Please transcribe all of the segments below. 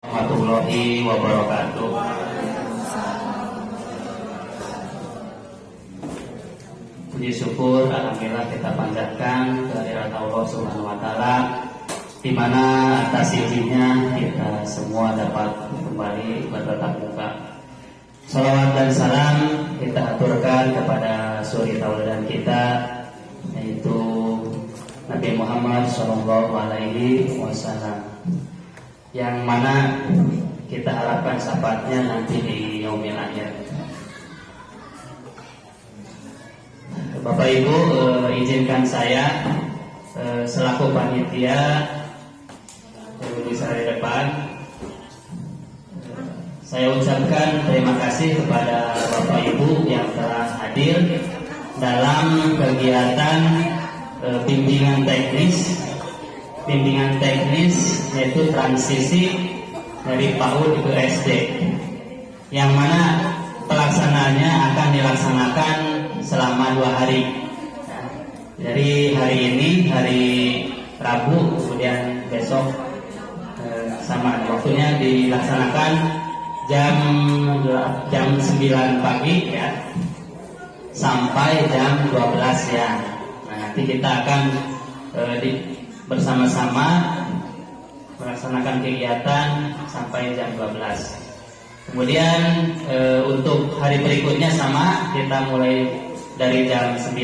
Warahmatullahi wabarakatuh. Puji syukur alhamdulillah kita panjatkan kehadirat Allah Subhanahu wa taala, di mana atas izinnya kita semua dapat kembali bertatap muka. Salawat dan salam kita aturkan kepada suri tauladan kita, yaitu Nabi Muhammad Shallallahu Alaihi Wasallam, yang mana kita harapkan syafaatnya nanti di yaumil akhir. Bapak Ibu, izinkan saya selaku panitia di depan, saya ucapkan terima kasih kepada Bapak Ibu yang telah hadir dalam kegiatan bimbingan teknis yaitu transisi dari PAUD ke SD, yang mana pelaksanaannya akan dilaksanakan selama 2 hari. Jadi hari ini, hari Rabu, kemudian besok sama waktunya dilaksanakan jam 9 pagi ya sampai jam 12 siang. Nah, nanti kita akan bersama-sama melaksanakan kegiatan sampai jam 12. Kemudian untuk hari berikutnya sama, kita mulai dari jam 9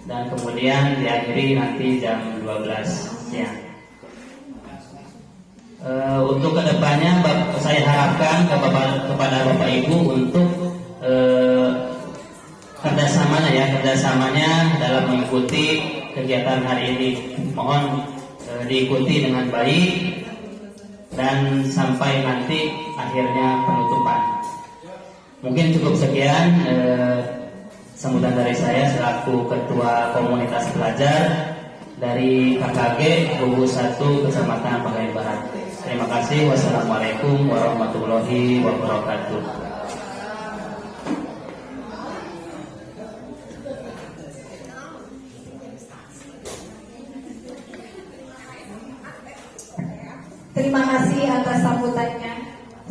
dan kemudian diakhiri nanti jam 12 siang. Untuk kedepannya saya harapkan kepada Bapak Ibu untuk kerjasamanya dalam mengikuti kegiatan hari ini. Mohon diikuti dengan baik dan sampai nanti akhirnya penutupan. Mungkin cukup sekian sambutan dari saya selaku Ketua Komunitas Pelajar dari KKG Gugus 1 Kecamatan Pagayan Barat. Terima kasih. Wassalamualaikum warahmatullahi wabarakatuh. Terima kasih atas sambutannya.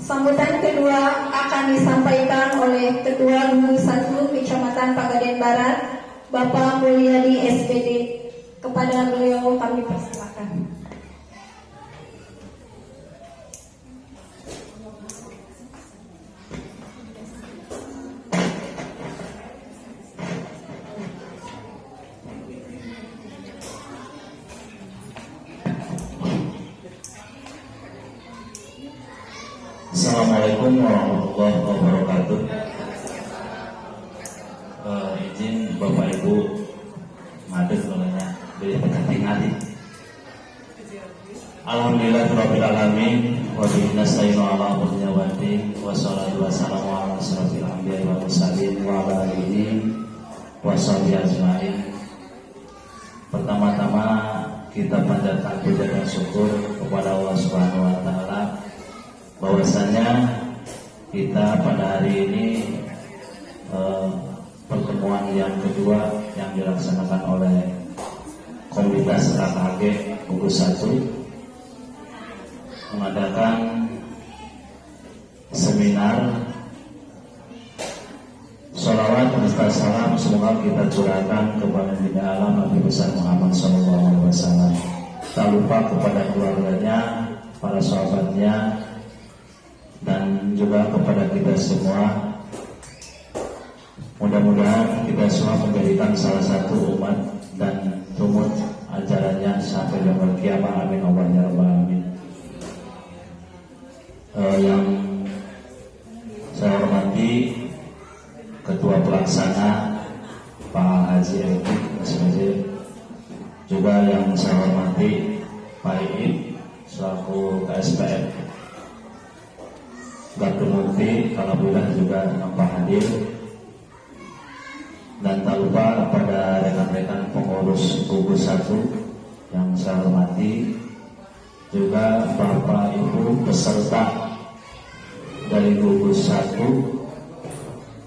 Sambutan kedua akan disampaikan oleh Ketua Gugus 1 Kecamatan Pagayan Barat, Bapak Mulyadi SPD. Kepada beliau kami persilakan. Assalamualaikum warahmatullahi wabarakatuh. Izin Bapak Ibu madeg nolanya beli pentingati. Alhamdulillahirabbil alamin wa bihi nasta'inu ala umuri wati wassalatu wassalamu ala asyrofil anbiya'i wal mursalin wa ala alihi washabihi ajmain. Pertama-tama kita panjatkan puja dan syukur kepada Allah Subhanahu wa taala bahwasanya kita pada hari ini pertemuan yang kedua yang dilaksanakan oleh komunitas KKG Gugus 1 mengadakan seminar sholawat serta salam semoga kita curahkan kepada Nabi alam Nabi besar Muhammad SAW. Tak lupa kepada keluarganya, para sahabatnya, dan juga kepada kita semua. Mudah-mudahan kita semua menjadikan salah satu umat dan tumut ajarannya sampai yaumul qiyamah. Amin Allah ya rabbal alamin. Yang saya hormati Ketua Pelaksana Pak Haji Edi SPJ, juga yang saya hormati Pak Iib selaku KSPM, Gardu Mukti alhamdulillah juga nampak hadir, dan tak lupa pada rekan-rekan pengurus Gugus 1 yang saya hormati, juga Bapak Ibu peserta dari Gugus 1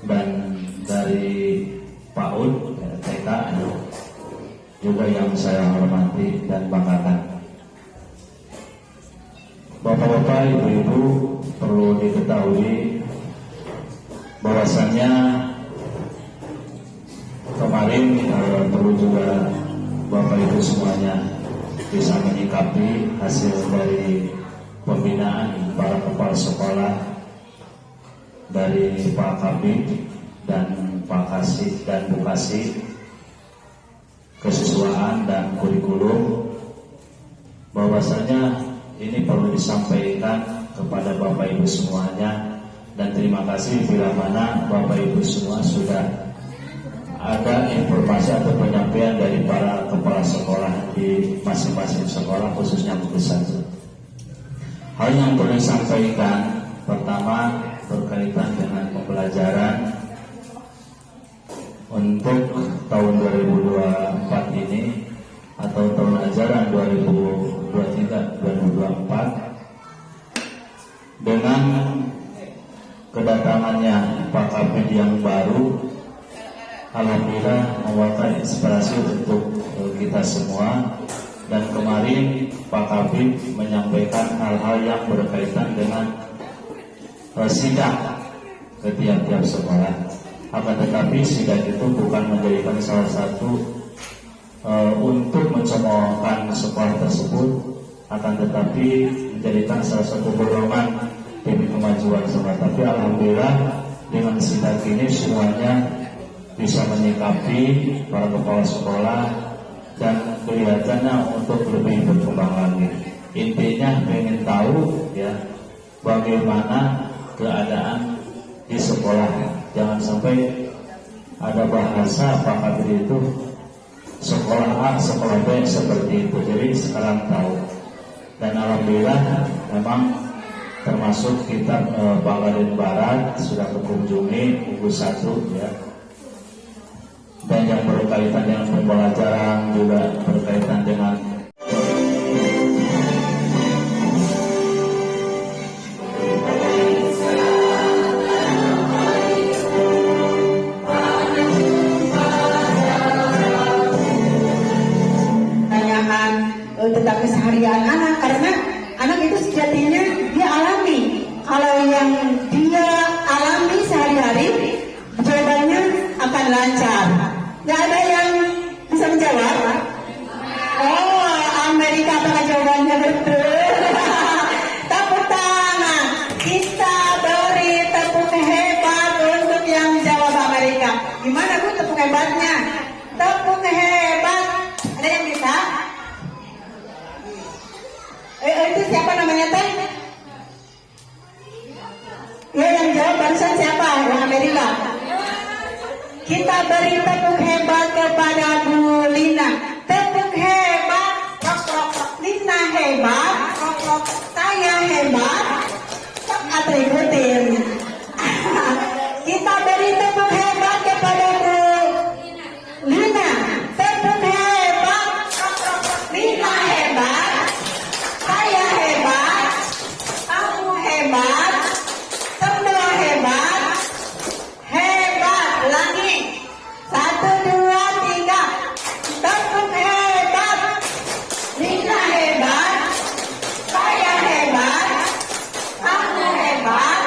dan dari PAUD TK juga yang saya hormati dan banggakan. Bapak-bapak, ibu-ibu, perlu diketahui bahwasannya kemarin perlu juga Bapak Ibu semuanya bisa menyikapi hasil dari pembinaan para kepala sekolah dari Pak Kabid dan Pak Kasih dan Bu Kasih, kesesuaian dan kurikulum, bahwasanya ini perlu disampaikan kepada Bapak Ibu semuanya, dan terima kasih bila mana Bapak Ibu semua sudah ada informasi atau penyampaian dari para kepala sekolah di masing-masing sekolah, khususnya Bukit Satu. Hal yang perlu disampaikan pertama berkaitan dengan pembelajaran untuk tahun 2024 ini atau tahun ajaran 2023-2024 dengan kedatangannya Pak Kabid yang baru, alhamdulillah membawa inspirasi untuk kita semua. Dan kemarin Pak Kabid menyampaikan hal-hal yang berkaitan dengan sidang ke tiap-tiap sekolah. Akan tetapi sidang itu bukan menjadikan salah satu untuk mencemoohkan sekolah tersebut, akan tetapi menjadikan salah satu dorongan demi kemajuan sekolah. Tapi alhamdulillah dengan sidang ini semuanya bisa menyikapi para kepala sekolah dan kelihatannya untuk lebih berkembang lagi. Intinya pengen tahu ya bagaimana keadaan di sekolah. Jangan sampai ada bahasa Pak Kabid itu sekolah A, sekolah B seperti itu. Jadi sekarang tahu. Dan alhamdulillah memang termasuk kita Bangladesh Barat sudah mengunjungi Bukit Satu ya. Dan yang berkaitan dengan pembelajaran juga berkaitan dengan tentang keseharian anak, karena anak itu sejatinya dia alami. Kalau yang dia alami sehari-hari, jawabannya akan lancar. Gak ada yang bisa menjawab. Oh, Amerika apakah jawabannya betul? Tepuk tangan. Kita beri tepuk hebat untuk yang jawab Amerika. Gimana Bu tepuk hebatnya? Tepuk hebat. Ada yang bisa? Itu siapa namanya teh? Ya, yang jawab barusan siapa? Yang Amerika. Kita beri tepuk hebat kepada Bu Lina. Tepuk hebat. Lina hebat. Saya hebat. Atributin. Kita beri tepuk hebat kepada Bu Lina. Tepuk hebat. Lina hebat. Saya hebat, kamu hebat, semua hebat, hebat lagi. 1, 2, 3, tepuk hebat. Lina hebat, saya hebat, kamu hebat,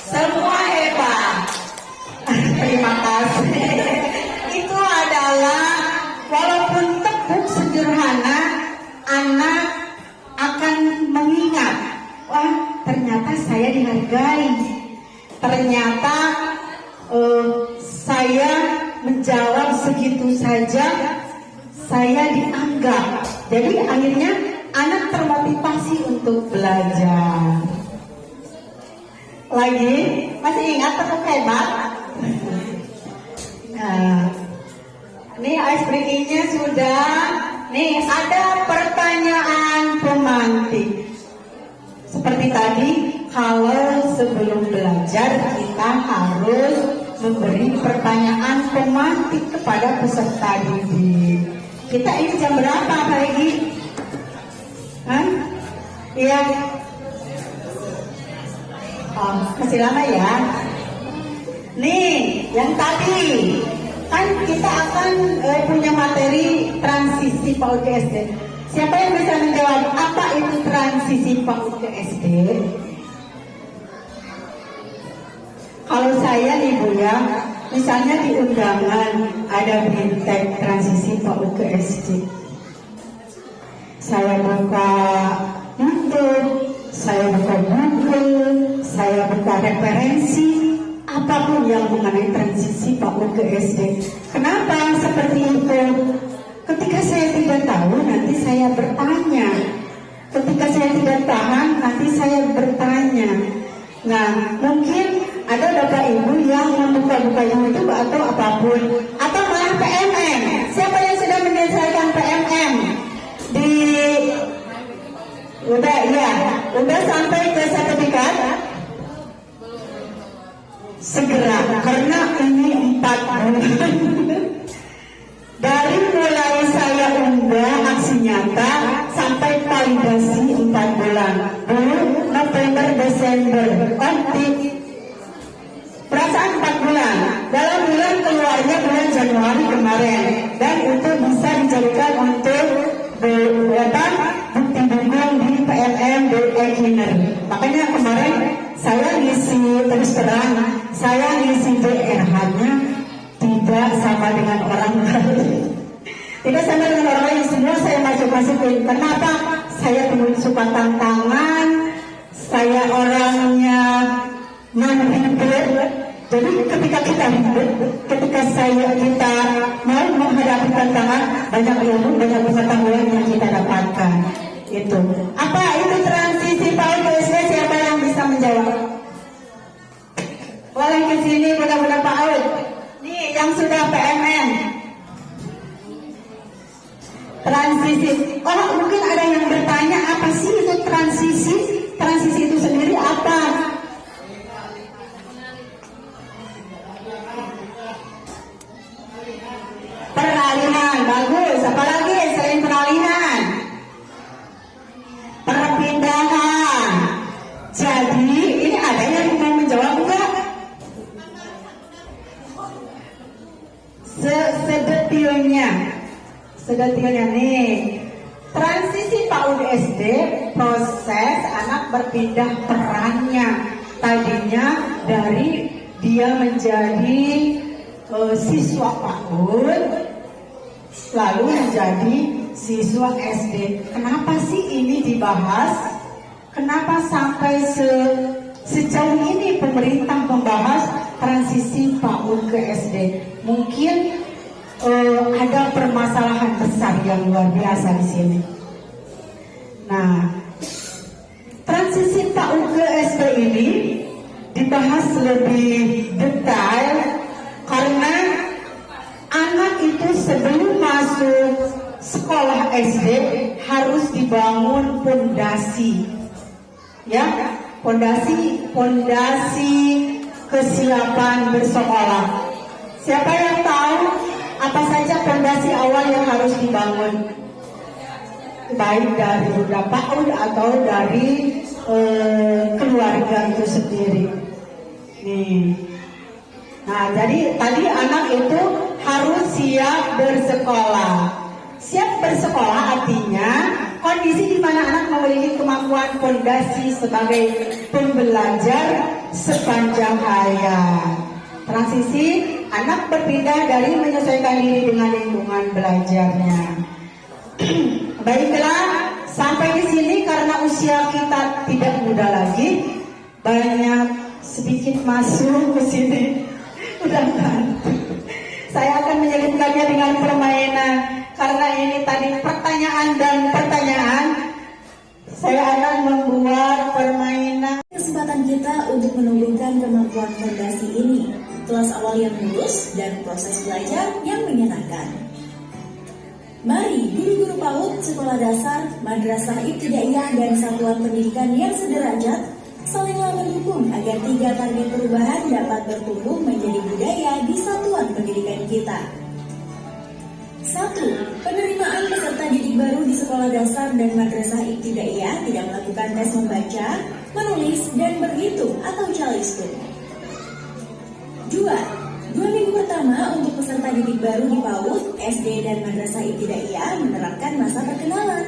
semua hebat. Terima kasih. Itu adalah walaupun tepuk sederhana, anak akan mengingat, wah ternyata saya dihargai, ternyata saya menjawab segitu saja, saya dianggap. Jadi akhirnya anak termotivasi untuk belajar. Lagi, masih ingat tepuk hebat? Nah, ini ice breakingnya sudah. Nih, ada pertanyaan pemantik. Seperti tadi, kalau sebelum belajar kita harus memberi pertanyaan pemantik kepada peserta didik. Kita ini jam berapa, Pak Egi? Hah? Iya. Oh, masih lama ya. Nih, yang tadi kan kita akan punya materi transisi PAUD SD. Siapa yang bisa menjawab apa itu transisi PAUD ke SD? Kalau saya nih Bu ya, misalnya di undangan ada bintang transisi PAUD ke SD. Saya buka YouTube, saya buka Google, saya buka referensi, apapun yang mengenai transisi PAUD ke SD. Kenapa seperti itu? Ketika saya tidak tahu, nanti saya bertanya. Ketika saya tidak paham, nanti saya bertanya. Nah, mungkin ada Bapak Ibu yang membuka-buka YouTube atau apapun, atau malah PMM. Siapa yang sudah menyelesaikan PMM? Udah sampai ke sertifikat? Segera, karena ini 4 bulan. Dari mulai saya unggah aksi nyata sampai validasi 4 bulan. November, Desember, perasaan 4 bulan. Dalam bulan keluarnya bulan Januari kemarin, dan itu bisa dijadikan untuk bukti dukung di PMM e-Cleaner. Makanya kemarin saya ngisi, terus terang saya ngisi DRH-nya tidak sama dengan orang lain. Tidak sama dengan orang lain, semua saya masukin. Kenapa? Saya suka tantangan, saya orangnya non-ribet. Jadi ketika kita ribet, ketika kita mau menghadapi tantangan, banyak ilmu, banyak pengetahuan yang kita dapatkan. Itu. Apa itu transisi PAUD ke SD? Siapa yang bisa menjawab? Boleh ke sini budak-budak PAUD. Nih yang sudah PMM. Transisi. Oh, mungkin ada yang bertanya, apa sih itu transisi? Transisi itu sendiri apa? Peralihan, bagus. Apalagi selain peralihan? Perpindahan. Jadi ini ada yang mau menjawab enggak? Sedetilnya nih. Transisi PAUD SD, proses anak berpindah perannya. Tadinya dari dia menjadi siswa PAUD, lalu menjadi siswa SD. Kenapa sih ini dibahas? Kenapa sampai sejauh ini pemerintah membahas transisi PAUD ke SD? Mungkin ada permasalahan besar yang luar biasa di sini. Nah, transisi PAUD ke SD ini dibahas lebih detail karena anak itu sebelum masuk sekolah SD harus dibangun pondasi, ya, pondasi kesiapan bersekolah. Siapa yang tahu apa saja pondasi awal yang harus dibangun? Baik dari budak PAUD atau dari keluarga itu sendiri. Nih. Nah, jadi tadi anak itu harus siap bersekolah. Siap bersekolah artinya kondisi di mana anak memiliki kemampuan pondasi sebagai pembelajar sepanjang hayat. Transisi anak berpindah dari menyesuaikan diri dengan lingkungan belajarnya. Baiklah, sampai di sini karena usia kita tidak muda lagi, banyak sedikit masuk ke sini. Mudah-mudahan saya akan menyelipkannya dengan permainan karena ini tadi pertanyaan dan pertanyaan. Saya akan membuat permainan. Kesempatan kita untuk menumbuhkan kemampuan fondasi ini, kelas awal yang mulus dan proses belajar yang menyenangkan. Mari guru-guru PAUD, sekolah dasar, madrasah ibtidaiyah dan satuan pendidikan yang sederajat salinglah mendukung agar 3 target perubahan dapat bertumbuh menjadi budaya di satuan pendidikan kita. 1. Penerimaan peserta didik baru di sekolah dasar dan madrasah ibtidaiyah tidak melakukan tes membaca, menulis, dan berhitung atau calistung. 2. 2 minggu pertama pertama, untuk peserta didik baru di PAUD, SD dan Madrasah Ibtidaiyah menerapkan masa perkenalan.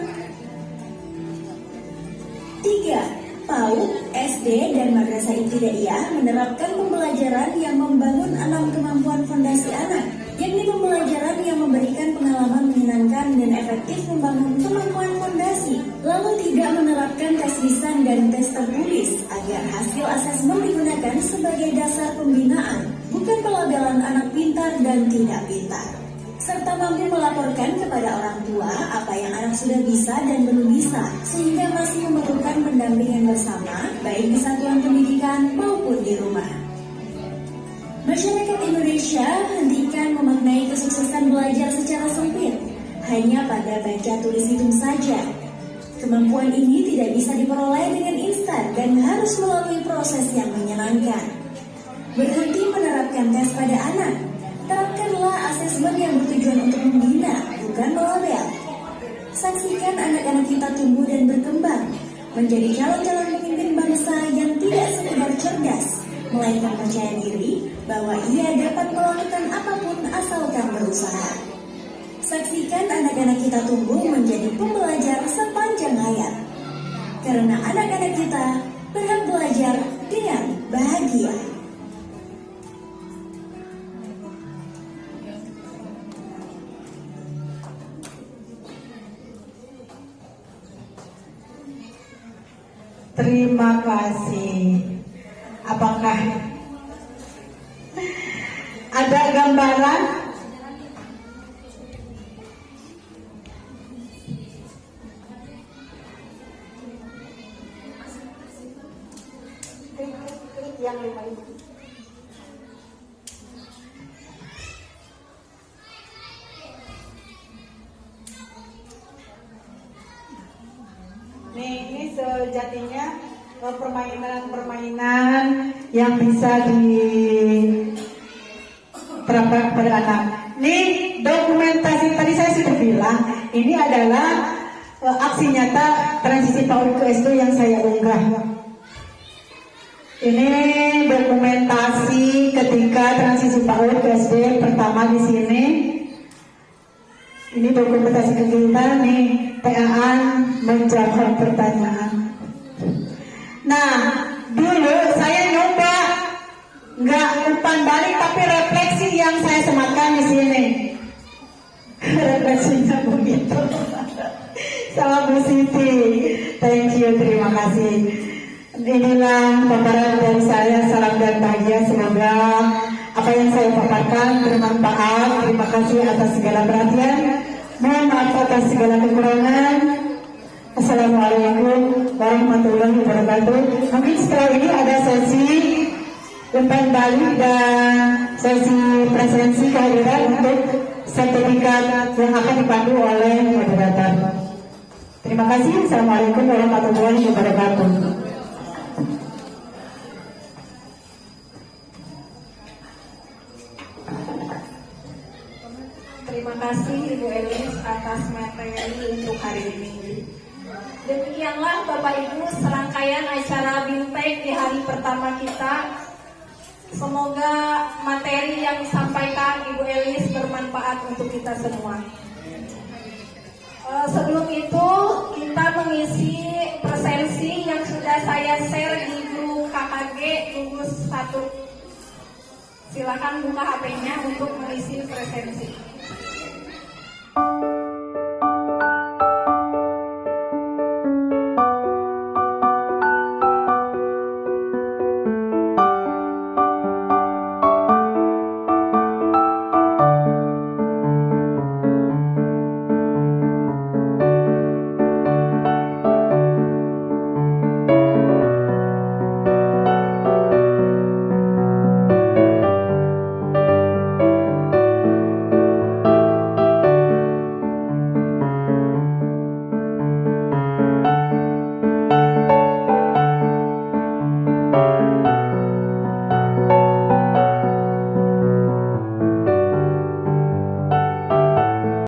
3. PAUD, SD dan Madrasah Ibtidaiyah menerapkan pembelajaran yang membangun 6 kemampuan fondasi anak, yakni pembelajaran yang memberikan pengalaman menyenangkan dan efektif membangun kemampuan fondasi, lalu tidak menerapkan tes lisan dan tes tertulis agar hasil asesmen digunakan sebagai dasar pembinaan, bukan pelabelan anak pintar dan tidak pintar, serta mampu melaporkan kepada orang tua apa yang anak sudah bisa dan belum bisa, sehingga masih memerlukan pendampingan bersama, baik di satuan pendidikan maupun di rumah. Masyarakat Indonesia hentikan memaknai kesuksesan belajar secara sempit, hanya pada baca tulis hitung saja. Kemampuan ini tidak bisa diperoleh dengan instan dan harus melalui proses yang menyenangkan. Berhenti menerapkan tes pada anak, terapkanlah asesmen yang bertujuan untuk membina, bukan melabel. Saksikan anak-anak kita tumbuh dan berkembang, menjadi calon-calon pemimpin bangsa yang tidak sekedar cerdas, melainkan percaya diri bahwa ia dapat melakukan apapun asalkan berusaha. Saksikan anak-anak kita tumbuh menjadi pembelajar sepanjang hayat. Karena anak-anak kita berhak belajar dengan bahagia. Terima kasih. Apakah ada gambaran? Klik yang 5 ini. Nih, ini sejatinya permainan-permainan yang bisa diterapkan kepada anak. Nih, dokumentasi tadi saya sudah bilang, ini adalah aksi nyata transisi PAUD ke SD yang saya unggah. Ini dokumentasi ketika transisi PAUD ke SD pertama di sini. Ini dokumentasi ke kita nih, TAan menjawab pertanyaan. Nah, dulu saya nyoba nggak umpan balik tapi refleksi yang saya sematkan di sini. Refleksinya begitu. Sama Bu Siti. Thank you, terima kasih. Inilah paparan dari saya, salam dan bahagia. Semoga apa yang saya paparkan bermanfaat. Terima kasih atas segala perhatian. Mohon maaf atas segala kekurangan. Assalamualaikum warahmatullahi wabarakatuh. Mungkin setelah ini ada sesi umpan balik dan sesi presensi kehadiran untuk sertifikat yang akan dipandu oleh moderator. Terima kasih. Assalamualaikum warahmatullahi wabarakatuh. Terima kasih Ibu Elis atas materi untuk hari ini. Demikianlah Bapak Ibu serangkaian acara BIMTEK di hari pertama kita. Semoga materi yang disampaikan Ibu Elis bermanfaat untuk kita semua. Sebelum itu kita mengisi presensi yang sudah saya share di grup KKG gugus 1. Silakan buka HP-nya untuk mengisi presensi.